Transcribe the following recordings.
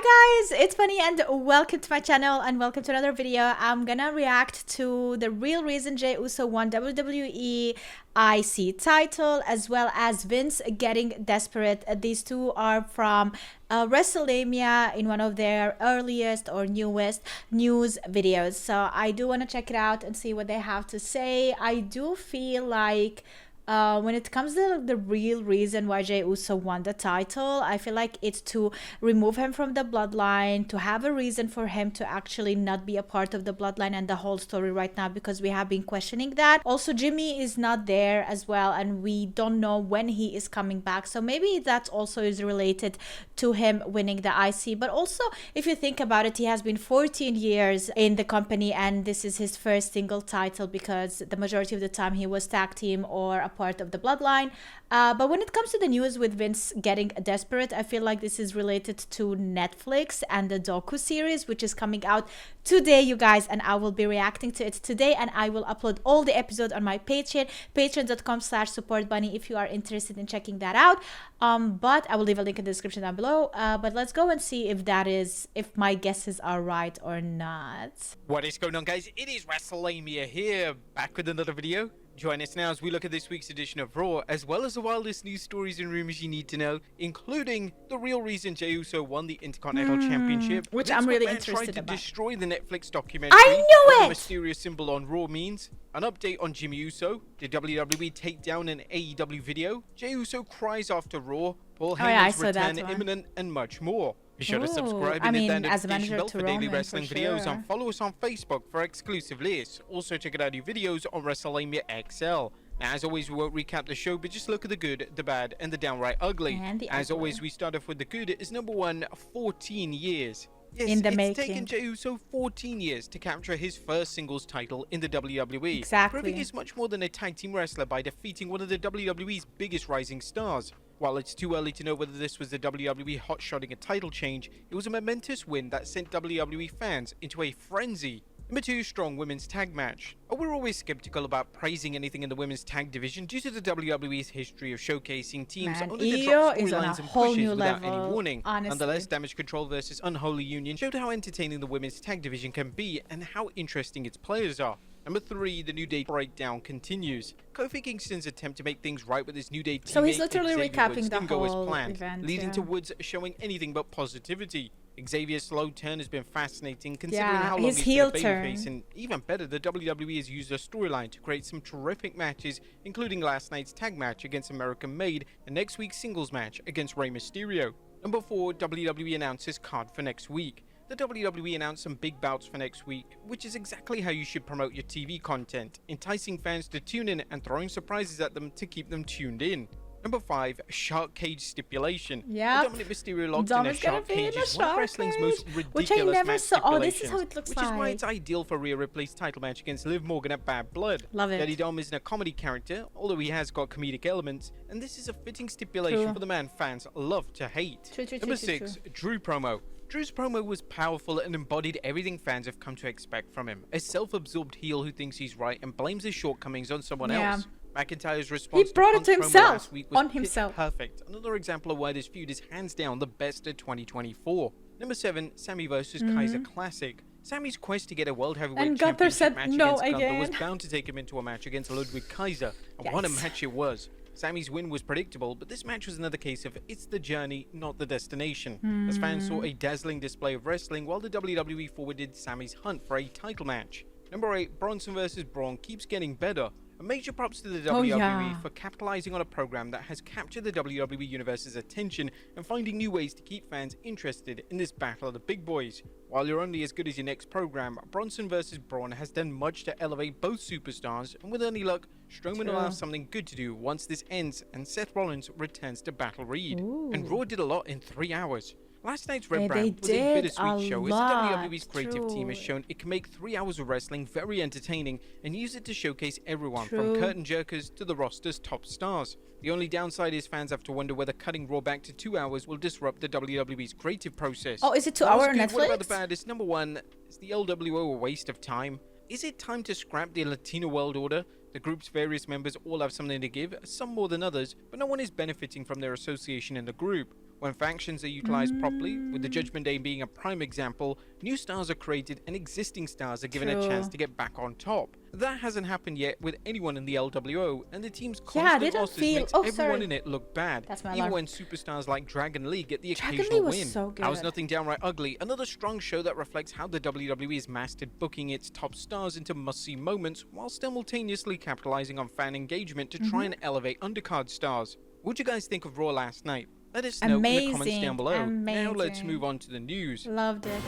Hi guys, it's Bunny and welcome to my channel and welcome to another video. I'm gonna react to the real reason Jey Uso won WWE IC title as well as Vince getting desperate. These two are from WrestleMania in one of their earliest or newest news videos. So I do want to check it out and see what they have to say. I do feel like when it comes to the real reason why Jey Uso won the title, I feel like it's to remove him from the bloodline, to have a reason for him to actually not be a part of the bloodline and the whole story right now, because we have been questioning that. Also, Jimmy is not there as well, and we don't know when he is coming back. So maybe that also is related to him winning the IC. But also, if you think about it, he has been 14 years in the company, and this is his first single title because the majority of the time he was tag team or a part of the bloodline. But when it comes to the news with Vince getting desperate, I feel like this is related to Netflix and the docu series, which is coming out today, you guys, and I will be reacting to it today, and I will upload all the episodes on my Patreon, patreon.com/supportbunny, if you are interested in checking that out. But I will leave a link in the description down below. But let's go and see if my guesses are right or not. What is going on, guys? It is WrestleMania here, back with another video. Join us now as we look at this week's edition of Raw, as well as the wildest news stories and rumors you need to know, including the real reason Jey Uso won the Intercontinental Championship, which I'm really McMahon interested tried to about. Destroy the Netflix documentary. I knew what it! The mysterious symbol on Raw means. An update on Jimmy Uso. Did WWE take down an AEW video? Jey Uso cries after Raw. Paul Heyman's return imminent, and much more. Be sure to subscribe and hit that notification bell for daily wrestling videos, and follow us on Facebook for exclusive lists. Also check out our new videos on WrestleMania XL. Now, as always, we won't recap the show, but just look at the good, the bad, and the downright ugly. As always, we start off with the good. Is number one, 14 years. Yes, it's taken Jey Uso 14 years to capture his first singles title in the WWE. Exactly. Proving he's much more than a tag team wrestler by defeating one of the WWE's biggest rising stars. While it's too early to know whether this was the WWE hot-shotting a title change, it was a momentous win that sent WWE fans into a frenzy. Number 2, strong women's tag match. We're always skeptical about praising anything in the women's tag division due to the WWE's history of showcasing teams only to drop storylines and pushes without any warning. Nonetheless, Damage Control versus Unholy Union showed how entertaining the women's tag division can be and how interesting its players are. Number 3, the New Day breakdown continues. Kofi Kingston's attempt to make things right with his New Day teammate, so he's literally recapping the didn't go as whole planned, event, leading to Woods showing anything but positivity. Xavier's slow turn has been fascinating, considering how long he's been a babyface, and even better, the WWE has used a storyline to create some terrific matches, including last night's tag match against American Made and next week's singles match against Rey Mysterio. Number 4, WWE announces card for next week. The WWE announced some big bouts for next week, which is exactly how you should promote your TV content, enticing fans to tune in and throwing surprises at them to keep them tuned in. Number 5, Shark Cage stipulation. Yeah. Dominic Mysterio locked in a Shark Cage is one of wrestling's most ridiculous which I never match saw. Oh, this stipulations, is how it looks which is why it's ideal for Rhea Ripley's title match against Liv Morgan at Bad Blood. Love it. Daddy Dom isn't a comedy character, although he has got comedic elements, and this is a fitting stipulation for the man fans love to hate. Number 6, Drew promo. Drew's promo was powerful and embodied everything fans have come to expect from him. A self-absorbed heel who thinks he's right and blames his shortcomings on someone else. McIntyre's response he brought it to himself last week was perfect. Another example of why this feud is hands down the best of 2024. Number 7, Sammy vs. Kaiser Classic. Sammy's quest to get a World Heavyweight Championship match against Gunther was bound to take him into a match against Ludwig Kaiser. And what a match it was. Sammy's win was predictable, but this match was another case of it's the journey, not the destination. As fans saw a dazzling display of wrestling while the WWE forwarded Sammy's hunt for a title match. Number 8, Bronson vs. Braun keeps getting better. A major props to the WWE for capitalizing on a program that has captured the WWE Universe's attention and finding new ways to keep fans interested in this battle of the big boys. While you're only as good as your next program, Bronson vs. Braun has done much to elevate both superstars, and with any luck, Strowman will have something good to do once this ends and Seth Rollins returns to Battle Reed. And Raw did a lot in 3 hours. Last night's Red Brand was a bittersweet show, as the WWE's creative team has shown it can make 3 hours of wrestling very entertaining and use it to showcase everyone from curtain jerkers to the roster's top stars. The only downside is fans have to wonder whether cutting Raw back to 2 hours will disrupt the WWE's creative process. Oh, is it 2 hours on Netflix? What about the baddest? Number 1, is the LWO a waste of time? Is it time to scrap the Latino World Order? The group's various members all have something to give, some more than others, but no one is benefiting from their association in the group. When factions are utilized properly, with the Judgment Day being a prime example, new stars are created and existing stars are given a chance to get back on top. That hasn't happened yet with anyone in the LWO, and the team's constant losses makes everyone in it look bad. Even when superstars like Dragon Lee get the occasional win. That was nothing downright ugly. Another strong show that reflects how the WWE has mastered booking its top stars into must-see moments while simultaneously capitalizing on fan engagement to try and elevate undercard stars. What'd you guys think of Raw last night? Let us know in the comments down below. Now let's move on to the news. Loved it.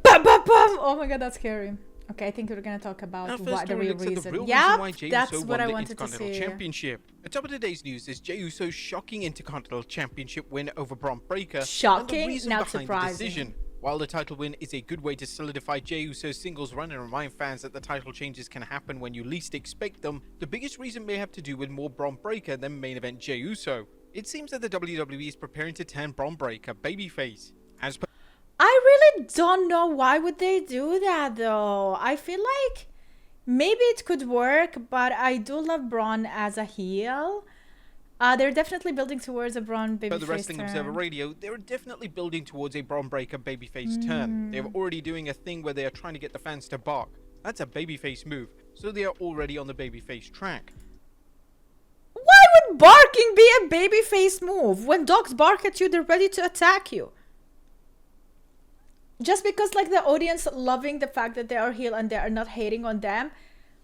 Bum, bum, bum. Oh my god, that's scary. Okay, I think we're gonna talk about the real reason. Yeah, that's what I wanted to see. Championship. At top of today's news is Jey Uso's shocking Intercontinental Championship win over Braun Breaker. Shocking, not surprising. While the title win is a good way to solidify Jey Uso's singles run and remind fans that the title changes can happen when you least expect them, the biggest reason may have to do with more Braun Breaker than main event Jey Uso. It seems that the WWE is preparing to turn Braun Breaker babyface. I really don't know why would they do that though. I feel like maybe it could work, but I do love Braun as a heel. They're definitely building towards a Braun babyface turn. For the Wrestling Observer Radio, they're definitely building towards a Braun Breaker babyface turn. They're already doing a thing where they are trying to get the fans to bark. That's a babyface move, so they are already on the babyface track. Why would barking be a babyface move? When dogs bark at you, they're ready to attack you. Just because like the audience loving the fact that they are heel and they are not hating on them,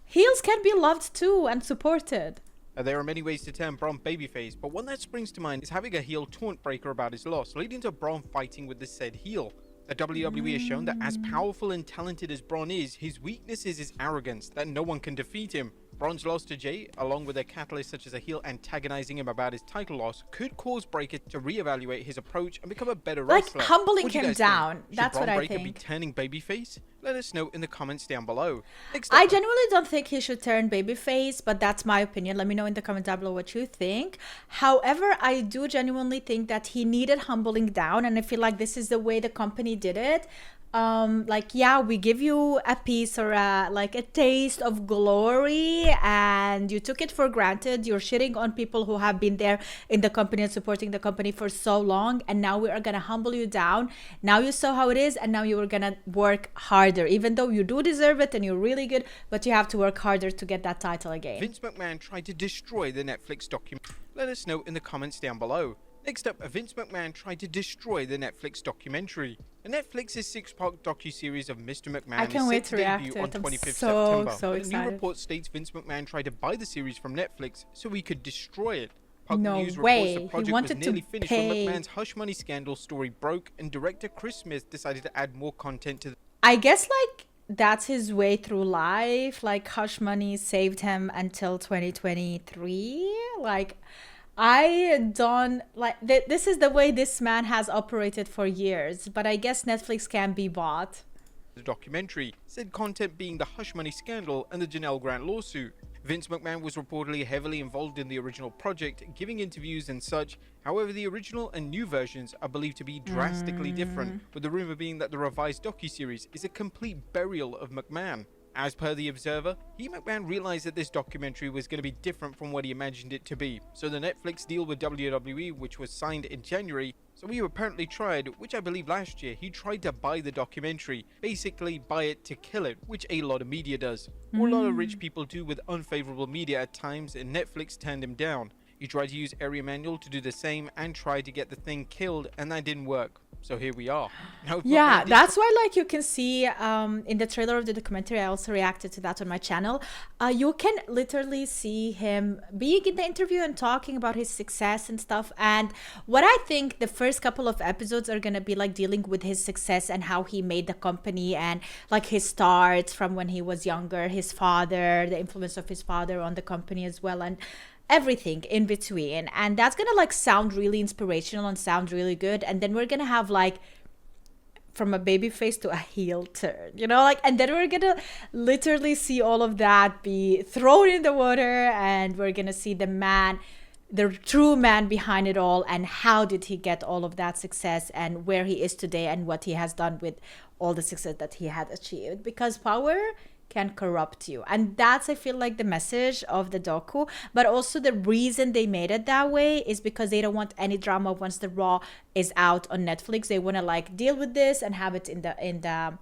heels can be loved too and supported. There are many ways to turn Braun babyface, but one that springs to mind is having a heel taunt Breaker about his loss, leading to Braun fighting with the said heel. The WWE has shown that as powerful and talented as Braun is, his weakness is his arrogance, that no one can defeat him. Braun's loss to Jey, along with a catalyst such as a heel antagonizing him about his title loss, could cause Breaker to reevaluate his approach and become a better wrestler. Like humbling him down. That's what I think. Should Braun Breaker be turning babyface? Let us know in the comments down below. I genuinely don't think he should turn babyface, but that's my opinion. Let me know in the comments down below what you think. However, I do genuinely think that he needed humbling down, and I feel like this is the way the company did it. Like, yeah, we give you a piece or like a taste of glory and you took it for granted. You're shitting on people who have been there in the company and supporting the company for so long, and now we are gonna humble you down. Now you saw how it is, and now you are gonna work harder, even though you do deserve it and you're really good, but you have to work harder to get that title again. Vince McMahon tried to destroy the Netflix documentary. Let us know in the comments down below. Next up, Vince McMahon tried to destroy the Netflix documentary. The Netflix's 6-part docu-series of Mr. McMahon is set to debut on 25th September. So excited. A new report states Vince McMahon tried to buy the series from Netflix so he could destroy it. No News way. Reports the project was nearly finished when McMahon's Hush Money scandal story broke and director Chris Smith decided to add more content to the... I guess like that's his way through life. Like Hush Money saved him until 2023. Like... I don't like this is the way this man has operated for years, but I guess Netflix can be bought. The documentary said content being the Hush Money scandal and the Janelle Grant lawsuit. Vince McMahon was reportedly heavily involved in the original project, giving interviews and such. However, the original and new versions are believed to be drastically different, with the rumor being that the revised docuseries is a complete burial of McMahon. As per The Observer, McMahon realized that this documentary was going to be different from what he imagined it to be. So the Netflix deal with WWE, which was signed in January, so he apparently tried, which I believe last year, he tried to buy the documentary. Basically buy it to kill it, which a lot of media does. Or a lot of rich people do with unfavorable media at times, and Netflix turned him down. He tried to use Ari Emanuel to do the same and tried to get the thing killed, and that didn't work. So here we are. Now, yeah, that's why like you can see in the trailer of the documentary, I also reacted to that on my channel. You can literally see him being in the interview and talking about his success and stuff. And what I think the first couple of episodes are going to be like dealing with his success and how he made the company and like his starts from when he was younger, his father, the influence of his father on the company as well, and everything in between. And that's gonna like sound really inspirational and sound really good, and then we're gonna have like from a baby face to a heel turn, you know, like, and then we're gonna literally see all of that be thrown in the water, and we're gonna see the man, the true man behind it all, and how did he get all of that success and where he is today and what he has done with all the success that he had achieved, because power can corrupt you. And that's, I feel like, the message of the docu. But also the reason they made it that way is because they don't want any drama once the Raw is out on Netflix. They want to like deal with this and have it in the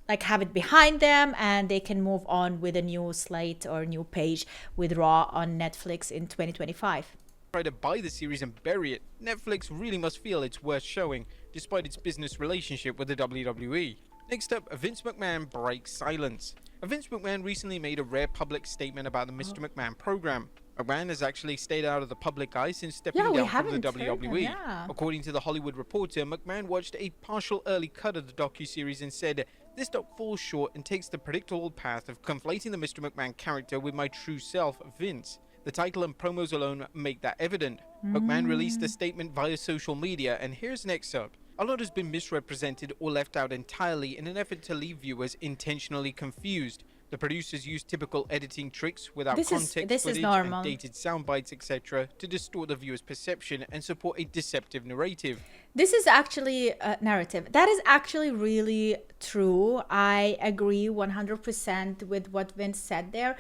like have it behind them, and they can move on with a new slate or new page with Raw on Netflix in 2025. Try to buy the series and bury it. Netflix really must feel it's worth showing, despite its business relationship with the WWE. Next up, Vince McMahon breaks silence. Vince McMahon recently made a rare public statement about the Mr. McMahon program. McMahon has actually stayed out of the public eye since stepping down from the WWE. According to The Hollywood Reporter, McMahon watched a partial early cut of the docuseries and said, "This doc falls short and takes the predictable path of conflating the Mr. McMahon character with my true self, Vince. The title and promos alone make that evident." McMahon released a statement via social media, and here's an excerpt. "A lot has been misrepresented or left out entirely in an effort to leave viewers intentionally confused. The producers use typical editing tricks without context footage and dated sound bites, etc., to distort the viewer's perception and support a deceptive narrative." This is actually a narrative. That is actually really true. I agree 100% with what Vince said there.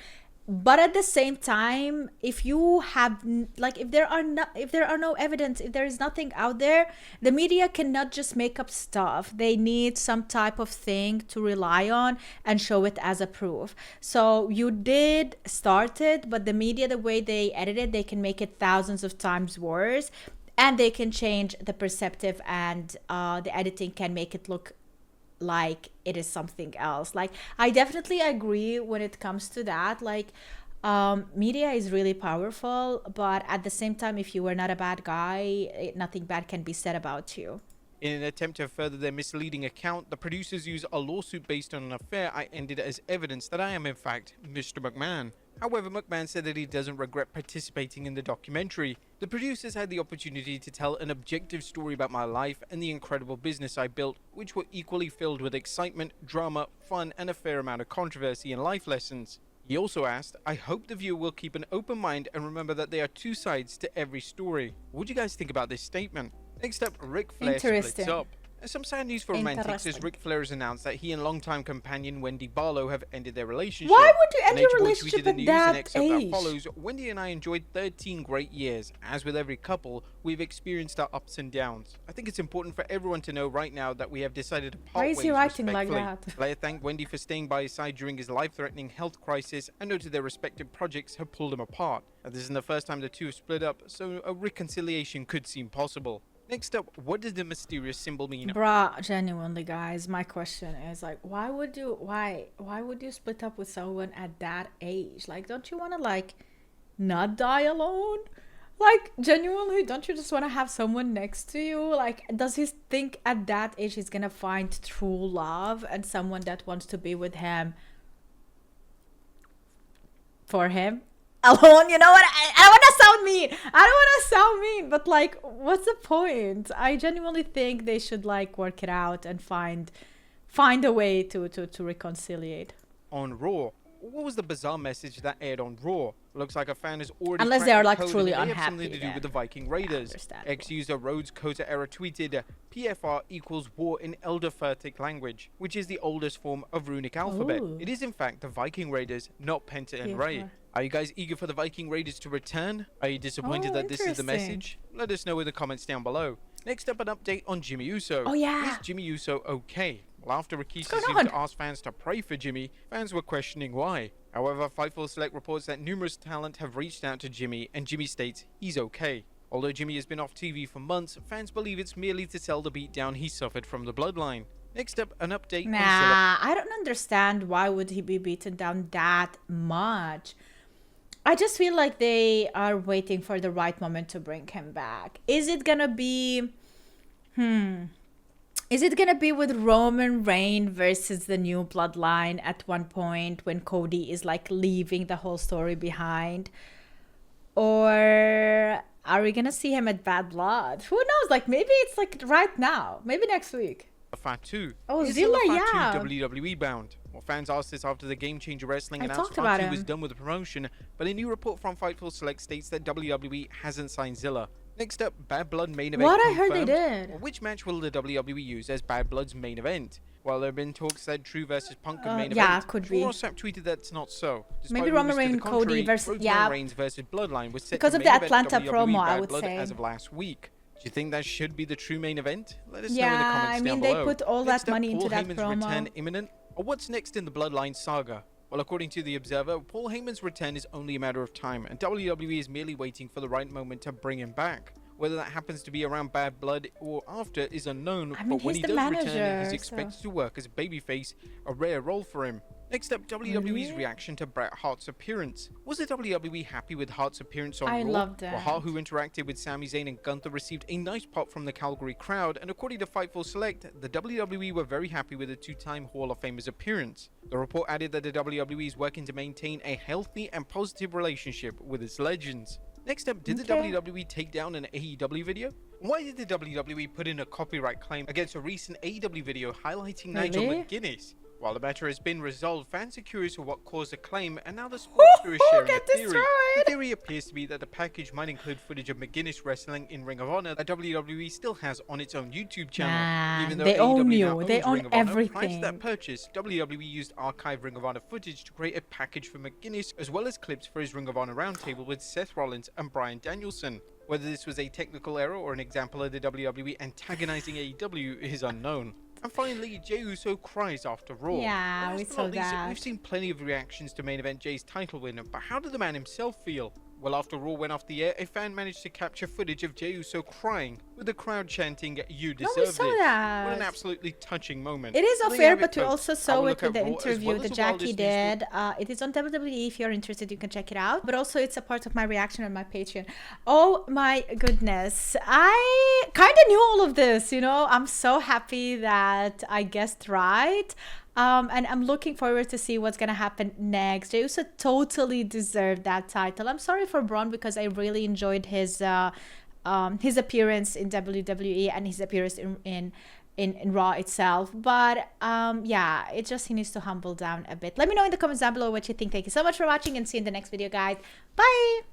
But at the same time, if you have like if there are no evidence, if there is nothing out there, the media cannot just make up stuff. They need some type of thing to rely on and show it as a proof. So you did start it, but the media, the way they edit it, they can make it thousands of times worse, and they can change the perceptive, and the editing can make it look like it is something else. Like, I definitely agree when it comes to that. Like, media is really powerful, but at the same time, if you are not a bad guy, nothing bad can be said about you. In an attempt to further their misleading account, the producers use a lawsuit based on an affair I ended as evidence that I am in fact Mr. McMahon. However, McMahon said that he doesn't regret participating in the documentary. "The producers had the opportunity to tell an objective story about my life and the incredible business I built, which were equally filled with excitement, drama, fun, and a fair amount of controversy and life lessons." He also asked, "I hope the viewer will keep an open mind and remember that there are two sides to every story." What do you guys think about this statement? Next up, Ric Flair splits up. Some sad news for romantics as Ric Flair has announced that he and longtime companion Wendy Barlow have ended their relationship. Why would you end your relationship at that age? That follows, "Wendy and I enjoyed 13 great years. As with every couple, we've experienced our ups and downs. I think it's important for everyone to know right now that we have decided to part ways respectfully." Why is he writing like that? Flair thanked Wendy for staying by his side during his life-threatening health crisis and noted their respective projects have pulled him apart. This isn't the first time the two have split up, so a reconciliation could seem possible. Next up, what does the mysterious symbol mean? Bruh, genuinely, guys, my question is like, why would you split up with someone at that age? Like, don't you want to like not die alone? Like, genuinely, don't you just want to have someone next to you? Like, does he think at that age he's gonna find true love and someone that wants to be with him for him alone? You know what? I don't want to sound mean. I don't want to sound mean, but like, what's the point? I genuinely think they should like work it out and find a way to reconciliate. On Raw, what was the bizarre message that aired on Raw? Looks like a fan is already unless they are like truly unhappy. Have something to do with the Viking Raiders. Ex-user Rhodes Kota Era tweeted, "PFR equals war in Elder Furtic language, which is the oldest form of runic alphabet. Ooh. It is in fact the Viking Raiders, not Penta and Ray." Are you guys eager for the Viking Raiders to return? Are you disappointed that this is the message? Let us know in the comments down below. Next up, an update on Jimmy Uso. Oh yeah. Is Jimmy Uso okay? Well, after Rikishi seemed to ask fans to pray for Jimmy, fans were questioning why. However, Fightful Select reports that numerous talent have reached out to Jimmy, and Jimmy states he's okay. Although Jimmy has been off TV for months, fans believe it's merely to sell the beatdown he suffered from the bloodline. Next up, an update on Zilla. I don't understand why would he be beaten down that much. I just feel like they are waiting for the right moment to bring him back. Is it gonna be Is it gonna be with Roman Reigns versus the new bloodline at one point when Cody is like leaving the whole story behind? Or are we gonna see him at Bad Blood? Who knows? Like, maybe it's like right now. Maybe next week. Fatu. Oh, Zilla, yeah. WWE bound. Well, fans asked this after the Game Changer Wrestling announced Fatu was done with the promotion, but a new report from Fightful Select states that WWE hasn't signed Zilla. Next up, Bad Blood main event. What? I heard they did. Well, which match will the WWE use as Bad Blood's main event? While there have been talks that Drew versus Punk could main yeah, event, could be. Rossap tweeted that's not so. Maybe Roman Reigns, Cody versus Reigns versus Bloodline was set because to of the main Atlanta event WWE promo, I Bad would Blood say. as of last week. Do you think that should be the true main event? Let us Yeah, know in the comments I mean, down they below. put all Next that money up, into Paul that Heyman's promo. return imminent? Or what's next in the Bloodline saga? Well, according to The Observer, Paul Heyman's return is only a matter of time, and WWE is merely waiting for the right moment to bring him back. Whether that happens to be around Bad Blood or after is unknown, I mean, but when he he's does the return, manager, he's expected to work as a babyface, a rare role for him. Next up, WWE's reaction to Bret Hart's appearance. Was the WWE happy with Hart's appearance on Raw? I loved it. Well, Hart, who interacted with Sami Zayn and Gunther, received a nice pop from the Calgary crowd, and according to Fightful Select, the WWE were very happy with the two-time Hall of Famer's appearance. The report added that the WWE is working to maintain a healthy and positive relationship with its legends. Next up, did the WWE take down an AEW video? Why did the WWE put in a copyright claim against a recent AEW video highlighting Nigel McGuinness? While the matter has been resolved, fans are curious of what caused the claim, and now the sportster is sharing a theory. The theory appears to be that the package might include footage of McGuinness wrestling in Ring of Honor that WWE still has on its own YouTube channel. Even though they own AEW you. now They owns own Ring of Honor, prior to everything. that purchase, WWE used archived Ring of Honor footage to create a package for McGuinness, as well as clips for his Ring of Honor roundtable with Seth Rollins and Bryan Danielson. Whether this was a technical error or an example of the WWE antagonizing AEW is unknown. And finally, Jey Uso cries after Raw. Yeah, we saw that. We've seen plenty of reactions to main event Jey's title win, but how did the man himself feel? Well, after Raw went off the air, a fan managed to capture footage of Jey Uso crying, with the crowd chanting, "You deserve this." That. What an absolutely touching moment. It is unfair, but we also saw it with the interview that Jackie did. It is on WWE. If you're interested, you can check it out. But also, it's a part of my reaction on my Patreon. Oh my goodness. I kind of knew all of this, you know. I'm so happy that I guessed right. And I'm looking forward to see what's gonna happen next. Jey Uso totally deserved that title. I'm sorry for Braun because I really enjoyed his appearance in WWE and his appearance in Raw itself. But yeah, it just he needs to humble down a bit. Let me know in the comments down below what you think. Thank you so much for watching, and see you in the next video, guys. Bye.